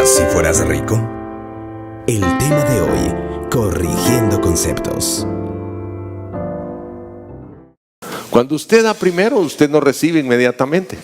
harías si fueras rico? El tema de hoy, corrigiendo conceptos. Cuando usted da primero, usted no recibe inmediatamente.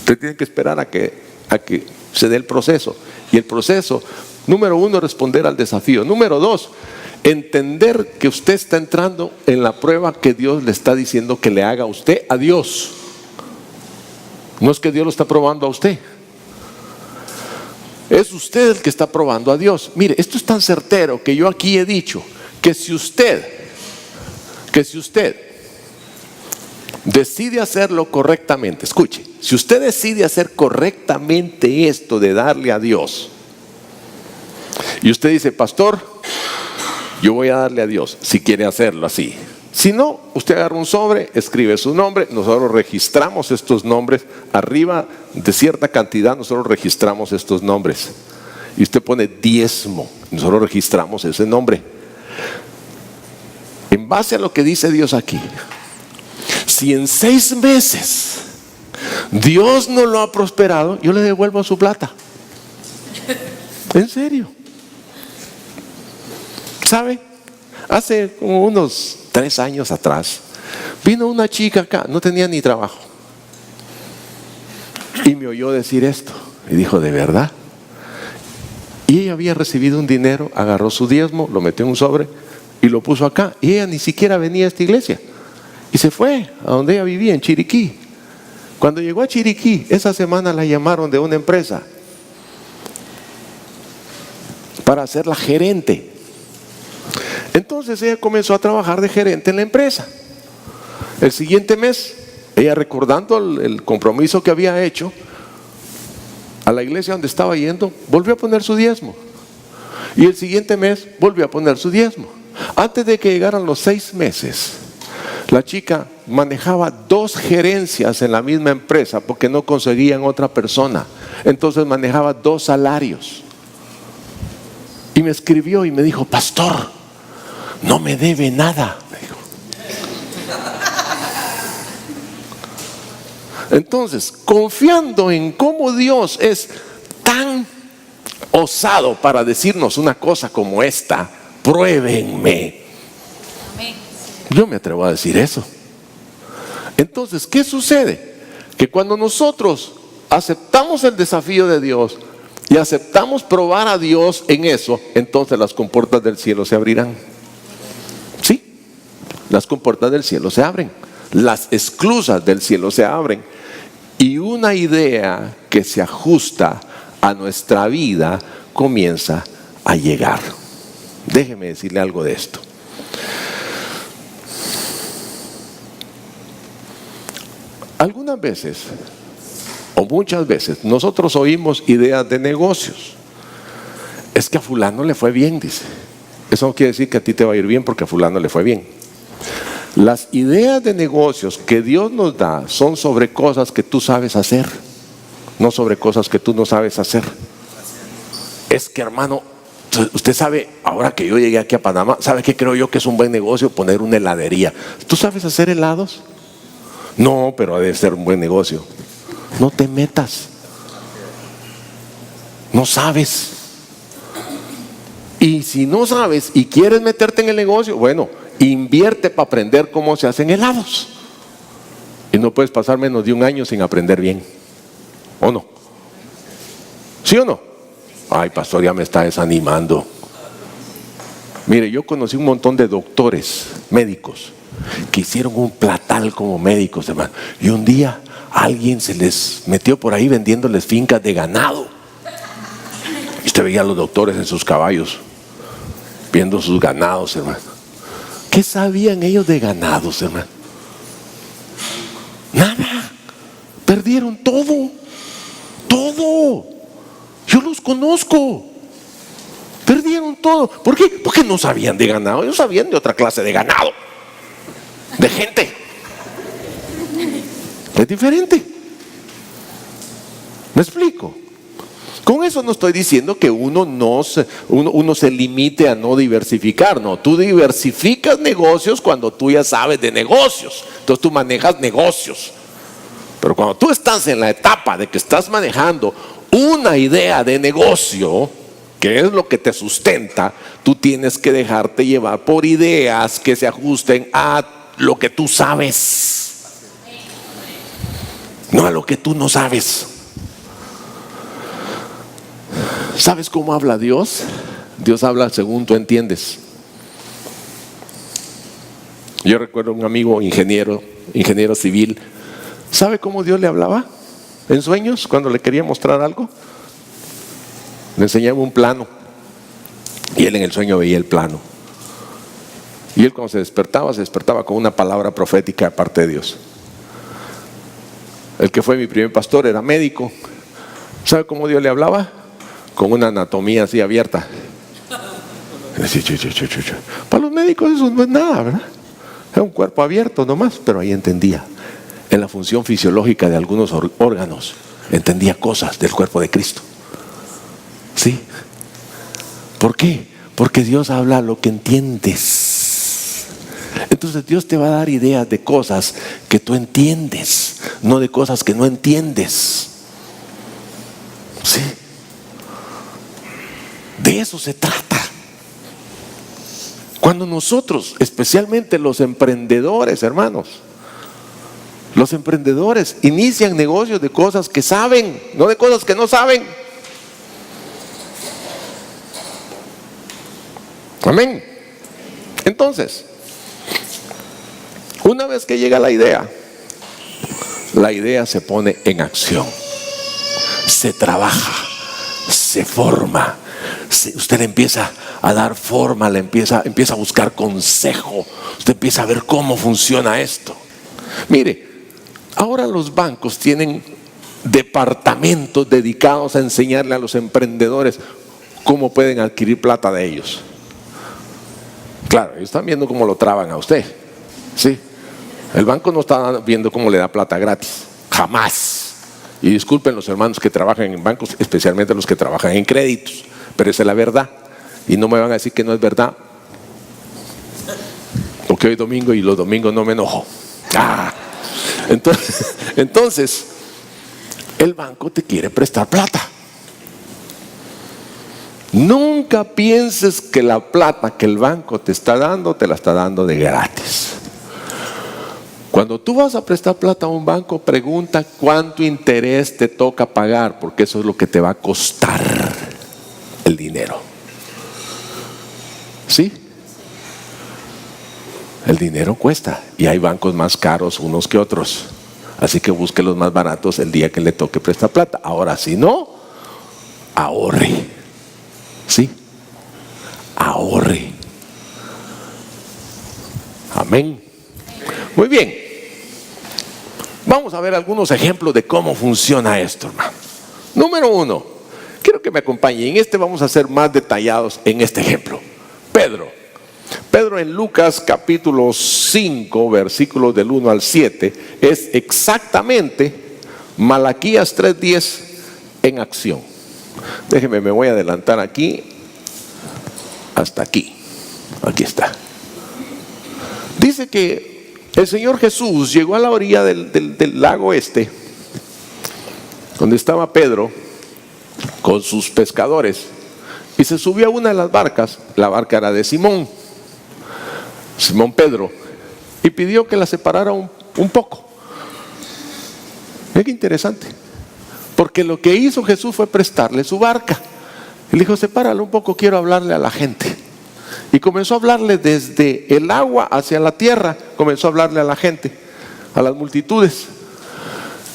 Usted tiene que esperar a que se dé el proceso. Y el proceso, número 1, responder al desafío. Número 2, entender que usted está entrando en la prueba que Dios le está diciendo que le haga a usted a Dios. No es que Dios lo está probando a usted. Es usted el que está probando a Dios. Mire, esto es tan certero que yo aquí he dicho que si usted decide hacerlo correctamente, escuche, si usted decide hacer correctamente esto de darle a Dios, y usted dice, pastor, yo voy a darle a Dios, si quiere hacerlo así. Si no, usted agarra un sobre, escribe su nombre, nosotros registramos estos nombres, arriba de cierta cantidad nosotros registramos estos nombres. Y usted pone diezmo, nosotros registramos ese nombre. En base a lo que dice Dios aquí, si en 6 meses Dios no lo ha prosperado, yo le devuelvo su plata. En serio. ¿Sabe? Hace como unos 3 años atrás, vino una chica acá, no tenía ni trabajo. Y me oyó decir esto. Y dijo, ¿de verdad? Y ella había recibido un dinero, agarró su diezmo, lo metió en un sobre y lo puso acá. Y ella ni siquiera venía a esta iglesia. Y se fue a donde ella vivía, en Chiriquí. Cuando llegó a Chiriquí, esa semana la llamaron de una empresa para hacerla gerente. Entonces ella comenzó a trabajar de gerente en la empresa. El siguiente mes, ella recordando el compromiso que había hecho, a la iglesia donde estaba yendo, volvió a poner su diezmo. Y el siguiente mes volvió a poner su diezmo. Antes de que llegaran los 6 meses, la chica manejaba 2 gerencias en la misma empresa porque no conseguían otra persona. Entonces manejaba 2 salarios. Y me escribió y me dijo, pastor, no me debe nada. Me dijo. Entonces, confiando en cómo Dios es tan osado para decirnos una cosa como esta, pruébenme. Yo me atrevo a decir eso. Entonces, ¿qué sucede? Que cuando nosotros aceptamos el desafío de Dios y aceptamos probar a Dios en eso, entonces las compuertas del cielo se abrirán. Sí, las compuertas del cielo se abren, las esclusas del cielo se abren, y una idea que se ajusta a nuestra vida comienza a llegar. Déjeme decirle algo de esto. Algunas veces, o muchas veces, nosotros oímos ideas de negocios. Es que a fulano le fue bien, dice. Eso no quiere decir que a ti te va a ir bien porque a fulano le fue bien. Las ideas de negocios que Dios nos da son sobre cosas que tú sabes hacer, no sobre cosas que tú no sabes hacer. Es que, hermano, usted sabe, ahora que yo llegué aquí a Panamá, ¿sabe qué creo yo que es un buen negocio? Poner una heladería. ¿Tú sabes hacer helados? No, pero debe ser un buen negocio. No te metas. No sabes. Y si no sabes y quieres meterte en el negocio, bueno, invierte para aprender cómo se hacen helados. Y no puedes pasar menos de 1 año sin aprender bien. ¿O no? ¿Sí o no? Ay, pastor, ya me está desanimando. Mire, yo conocí un montón de doctores, médicos, que hicieron un platal como médicos, hermano. Y un día alguien se les metió por ahí vendiéndoles fincas de ganado. Y usted veía a los doctores en sus caballos, viendo sus ganados, hermano. ¿Qué sabían ellos de ganados, hermano? Nada. Perdieron todo. Todo. Yo los conozco. Perdieron todo. ¿Por qué? Porque no sabían de ganado. Ellos sabían de otra clase de ganado. De gente. Es diferente. ¿Me explico? Con eso no estoy diciendo que uno se limite a no diversificar. No, tú diversificas negocios cuando tú ya sabes de negocios. Entonces tú manejas negocios. Pero cuando tú estás en la etapa de que estás manejando una idea de negocio, que es lo que te sustenta, tú tienes que dejarte llevar por ideas que se ajusten a lo que tú sabes, no a lo que tú no sabes. ¿Sabes cómo habla Dios? Dios habla según tú entiendes. Yo recuerdo un amigo ingeniero civil. ¿Sabe cómo Dios le hablaba? En sueños, cuando le quería mostrar algo, le enseñaba un plano y él en el sueño veía el plano. Y él cuando se despertaba con una palabra profética de parte de Dios. El que fue mi primer pastor era médico. ¿Sabe cómo Dios le hablaba? Con una anatomía así abierta. Para los médicos eso no es nada, ¿verdad? Es un cuerpo abierto nomás, pero ahí entendía. En la función fisiológica de algunos órganos, entendía cosas del cuerpo de Cristo. ¿Sí? ¿Por qué? Porque Dios habla lo que entiendes. Entonces Dios te va a dar ideas de cosas que tú entiendes, no de cosas que no entiendes. ¿Sí? De eso se trata. Cuando nosotros, especialmente los emprendedores, hermanos, los emprendedores inician negocios de cosas que saben, no de cosas que no saben. Amén. Entonces, una vez que llega la idea se pone en acción, se trabaja, se forma. Usted le empieza a dar forma, empieza a buscar consejo. Usted empieza a ver cómo funciona esto. Mire, ahora los bancos tienen departamentos dedicados a enseñarle a los emprendedores cómo pueden adquirir plata de ellos. Claro, ellos están viendo cómo lo traban a usted. ¿Sí? El banco no está viendo cómo le da plata gratis. Jamás. Y disculpen los hermanos que trabajan en bancos, especialmente los que trabajan en créditos. Pero esa es la verdad. Y no me van a decir que no es verdad. Porque hoy es domingo y los domingos no me enojo. Entonces, el banco te quiere prestar plata. Nunca pienses que la plata que el banco te está dando, te la está dando de gratis. Cuando tú vas a prestar plata a un banco, pregunta cuánto interés te toca pagar, porque eso es lo que te va a costar el dinero. ¿Sí? El dinero cuesta y hay bancos más caros unos que otros. Así que busque los más baratos el día que le toque prestar plata. Ahora, si no, ahorre. ¿Sí? Ahorre. Amén. Muy bien. Vamos a ver algunos ejemplos de cómo funciona esto, hermano. Número 1. Quiero que me acompañen. En vamos a ser más detallados en este ejemplo. Pedro en Lucas capítulo 5, versículos del 1 al 7, es exactamente Malaquías 3:10 en acción. Déjenme, me voy a adelantar aquí hasta aquí. Aquí está. Dice que el Señor Jesús llegó a la orilla del lago donde estaba Pedro con sus pescadores, y se subió a una de las barcas. La barca era de Simón Pedro, y pidió que la separara un poco. Es interesante, porque lo que hizo Jesús fue prestarle su barca. Él dijo: sepárala un poco, quiero hablarle a la gente. Y comenzó a hablarle desde el agua hacia la tierra. Comenzó a hablarle a la gente, a las multitudes.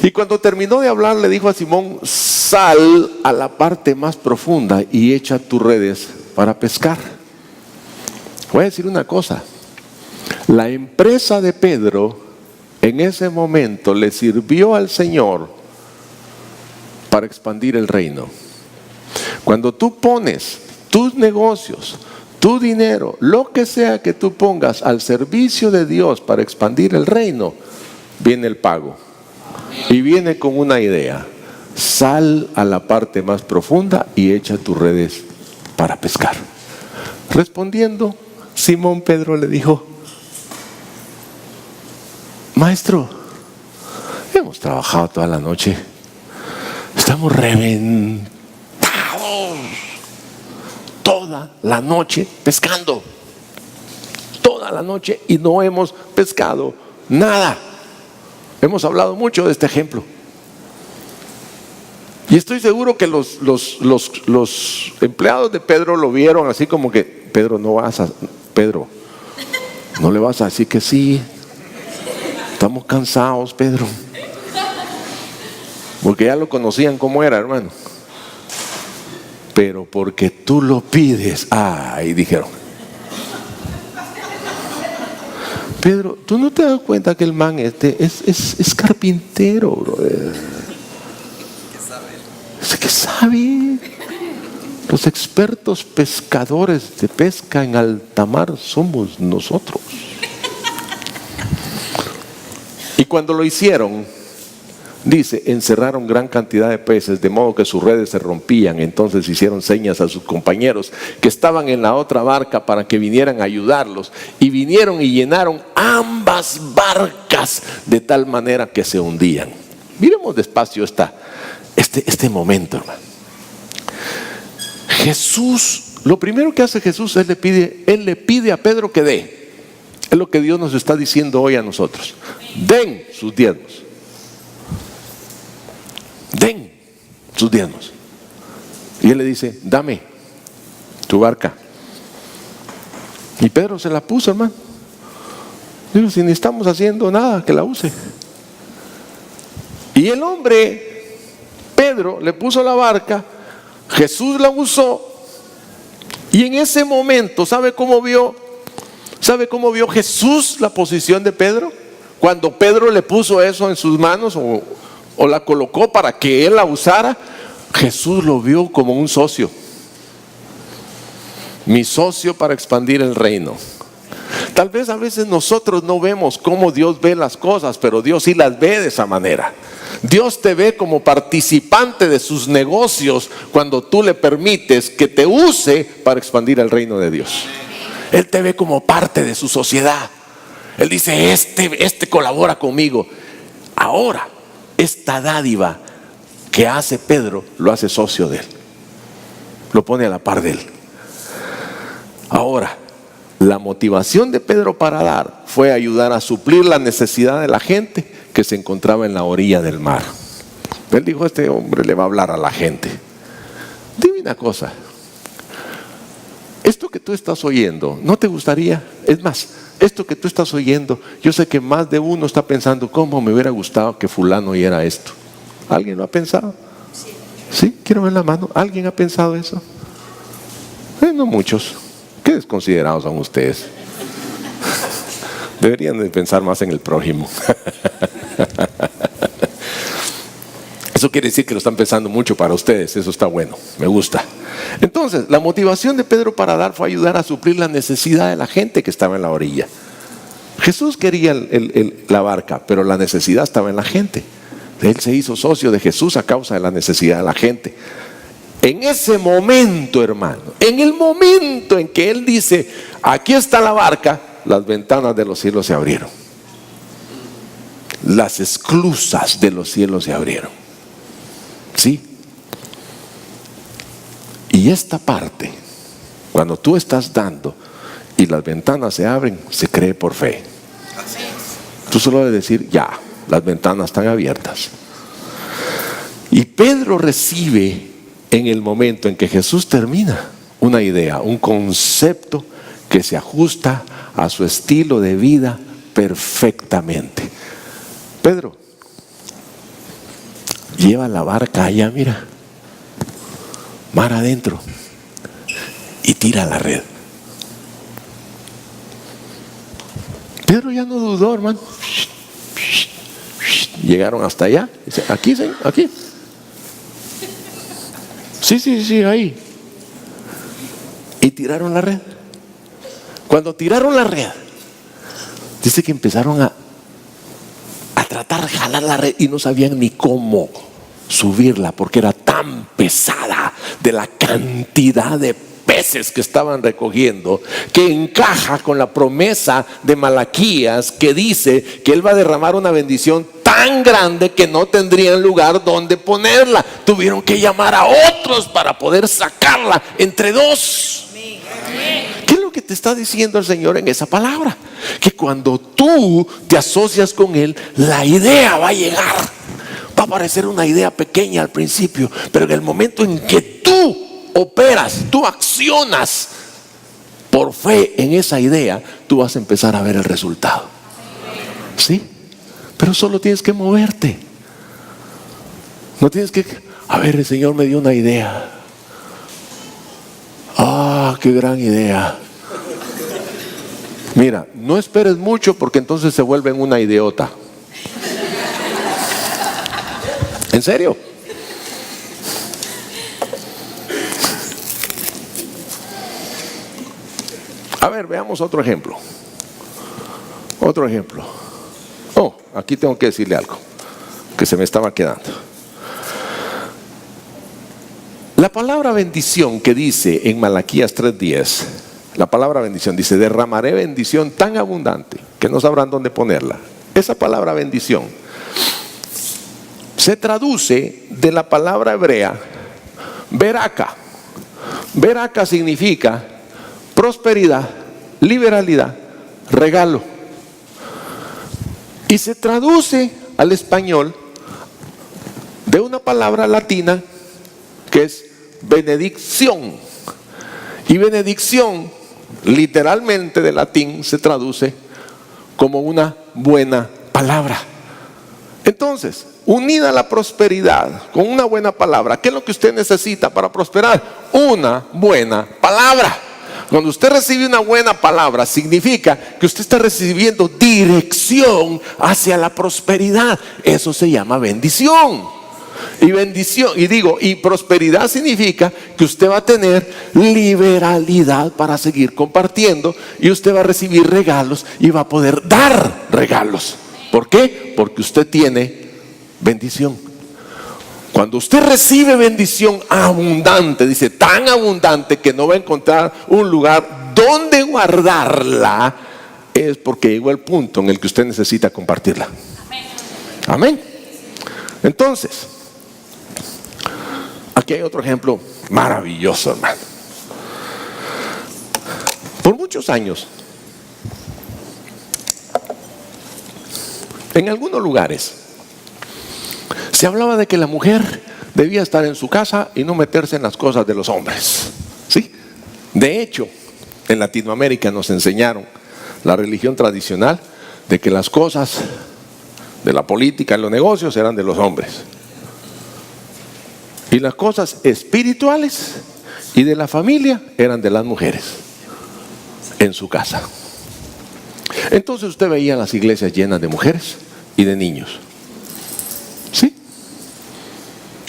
Y cuando terminó de hablar, le dijo a Simón: sal a la parte más profunda y echa tus redes para pescar. Voy a decir una cosa: la empresa de Pedro en ese momento le sirvió al Señor para expandir el reino. Cuando tú pones tus negocios, tu dinero, lo que sea que tú pongas al servicio de Dios para expandir el reino, viene el pago. Y viene con una idea: sal a la parte más profunda y echa tus redes para pescar. Respondiendo, Simón Pedro le dijo: maestro, hemos trabajado toda la noche, Estamos reventados toda la noche pescando. Toda la noche y no hemos pescado nada. Hemos hablado mucho de este ejemplo. Y estoy seguro que los empleados de Pedro lo vieron así como que, Pedro, no le vas a decir que sí. Estamos cansados, Pedro. Porque ya lo conocían cómo era, hermano. Pero porque tú lo pides, ay, dijeron. Pedro, ¿tú no te das cuenta que el man es carpintero, brother? ¿Qué sabe? Los expertos pescadores de pesca en alta mar somos nosotros. Y cuando lo hicieron, dice, encerraron gran cantidad de peces, de modo que sus redes se rompían. Entonces hicieron señas a sus compañeros que estaban en la otra barca para que vinieran a ayudarlos. Y vinieron y llenaron ambas barcas de tal manera que se hundían. Miremos despacio este momento, hermano. Jesús, lo primero que hace Jesús, Él le pide a Pedro que dé. Es lo que Dios nos está diciendo hoy a nosotros. Den sus diezmos. Den sus diezmos. Y Él le dice, dame tu barca. Y Pedro se la puso, hermano. Digo, si ni estamos haciendo nada, que la use. Y el hombre, Pedro, le puso la barca. Jesús la usó. Y en ese momento, ¿sabe cómo vio Jesús la posición de Pedro? Cuando Pedro le puso eso en sus manos o la colocó para que él la usara, Jesús lo vio como un socio. Mi socio para expandir el reino. Tal vez a veces nosotros no vemos cómo Dios ve las cosas, pero Dios sí las ve de esa manera. Dios te ve como participante de sus negocios cuando tú le permites que te use para expandir el reino de Dios. Él te ve como parte de su sociedad. Él dice, este colabora conmigo. Ahora, esta dádiva que hace Pedro, lo hace socio de él. Lo pone a la par de él. Ahora, la motivación de Pedro para dar fue ayudar a suplir la necesidad de la gente que se encontraba en la orilla del mar. Él dijo, este hombre le va a hablar a la gente. Dime una cosa. Esto que tú estás oyendo, ¿no te gustaría? Es más, esto que tú estás oyendo, yo sé que más de uno está pensando, ¿cómo me hubiera gustado que fulano oyera esto? ¿Alguien lo ha pensado? ¿Sí? Quiero ver la mano. ¿Alguien ha pensado eso? No muchos. Qué desconsiderados son ustedes. Deberían de pensar más en el prójimo. Eso quiere decir que lo están pensando mucho para ustedes. Eso está bueno, me gusta. Entonces, la motivación de Pedro para dar fue ayudar a suplir la necesidad de la gente que estaba en la orilla. Jesús quería la barca, pero la necesidad estaba en la gente. Él se hizo socio de Jesús a causa de la necesidad de la gente. En ese momento, hermano, en el momento en que Él dice, aquí está la barca, las ventanas de los cielos se abrieron. Las esclusas de los cielos se abrieron. ¿Sí? Y esta parte, cuando tú estás dando y las ventanas se abren, se cree por fe. Tú solo debes decir, ya, las ventanas están abiertas. Y Pedro recibe en el momento en que Jesús termina una idea, un concepto que se ajusta a su estilo de vida perfectamente. Pedro, lleva la barca allá, mira, mar adentro, y tira la red. Pedro ya no dudó, hermano. Llegaron hasta allá. Dice, aquí, señor, aquí. Sí, ahí. Y tiraron la red. Cuando tiraron la red, dice que empezaron a tratar de jalar la red y no sabían ni cómo subirla porque era tan pesada de la cantidad de peces que estaban recogiendo, que encaja con la promesa de Malaquías, que dice que Él va a derramar una bendición tan grande que no tendrían lugar donde ponerla. Tuvieron que llamar a otros para poder sacarla entre dos. ¿Qué es lo que te está diciendo el Señor en esa palabra? Que cuando tú te asocias con Él, la idea va a llegar. Va a parecer una idea pequeña al principio, pero en el momento en que tú operas, tú accionas por fe en esa idea, tú vas a empezar a ver el resultado. ¿Sí? Pero solo tienes que moverte. No tienes que, a ver, el Señor me dio una idea. Ah, qué gran idea. Mira, no esperes mucho porque entonces se vuelven una idiota. ¿En serio? A ver, veamos otro ejemplo. Otro ejemplo. Oh, aquí tengo que decirle algo que se me estaba quedando. La palabra bendición que dice en Malaquías 3:10, la palabra bendición dice: derramaré bendición tan abundante que no sabrán dónde ponerla. Esa palabra bendición se traduce de la palabra hebrea beraka. Beraka significa prosperidad, liberalidad, regalo. Y se traduce al español de una palabra latina que es benedicción. Y benedicción, literalmente de latín, se traduce como una buena palabra. Entonces, unida a la prosperidad con una buena palabra, ¿qué es lo que usted necesita para prosperar? Una buena palabra. Cuando usted recibe una buena palabra, significa que usted está recibiendo dirección hacia la prosperidad. Eso se llama bendición. Y bendición, y prosperidad significa que usted va a tener liberalidad para seguir compartiendo, y usted va a recibir regalos y va a poder dar regalos. ¿Por qué? Porque usted tiene bendición. Cuando usted recibe bendición abundante, dice tan abundante que no va a encontrar un lugar donde guardarla, es porque llegó el punto en el que usted necesita compartirla. Amén. Entonces, aquí hay otro ejemplo maravilloso, hermano. Por muchos años, en algunos lugares, se hablaba de que la mujer debía estar en su casa y no meterse en las cosas de los hombres. ¿Sí? De hecho, en Latinoamérica nos enseñaron la religión tradicional de que las cosas de la política y los negocios eran de los hombres. Y las cosas espirituales y de la familia eran de las mujeres en su casa. Entonces usted veía las iglesias llenas de mujeres y de niños. ¿Sí?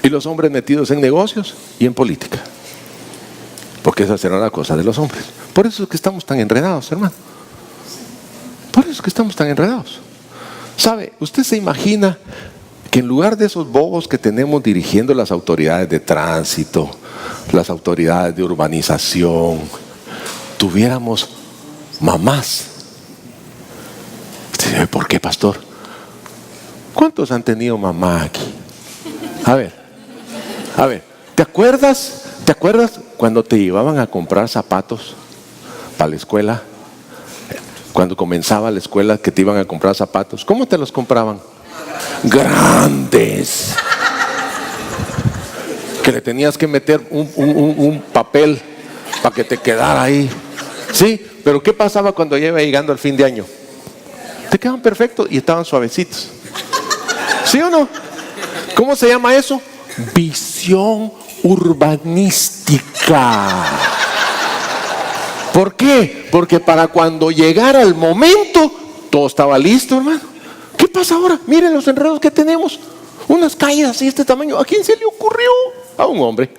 Y los hombres metidos en negocios y en política. Porque esa será la cosa de los hombres. Por eso es que estamos tan enredados, hermano. Por eso es que estamos tan enredados. ¿Sabe? Usted se imagina que en lugar de esos bobos que tenemos dirigiendo las autoridades de tránsito, las autoridades de urbanización, tuviéramos mamás. ¿Por qué, pastor? ¿Cuántos han tenido mamá aquí? A ver, ¿te acuerdas cuando te llevaban a comprar zapatos para la escuela? Cuando comenzaba la escuela que te iban a comprar zapatos, ¿cómo te los compraban? Grandes. Que le tenías que meter un papel para que te quedara ahí. Sí, pero ¿qué pasaba cuando ya iba llegando al fin de año? Te quedaban perfectos y estaban suavecitos. ¿Sí o no? ¿Cómo se llama eso? Visión urbanística. ¿Por qué? Porque para cuando llegara el momento, todo estaba listo, hermano. ¿Qué pasa ahora? Miren los enredos que tenemos. Unas calles así de este tamaño. ¿A quién se le ocurrió? A un hombre.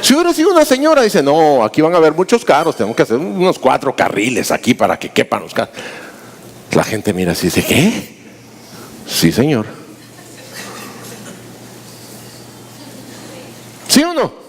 Si hubiera sido una señora, dice, no, aquí van a haber muchos carros, tenemos que hacer unos 4 carriles aquí para que quepan los carros. La gente mira así y dice, ¿qué? Sí, señor. ¿Sí o no?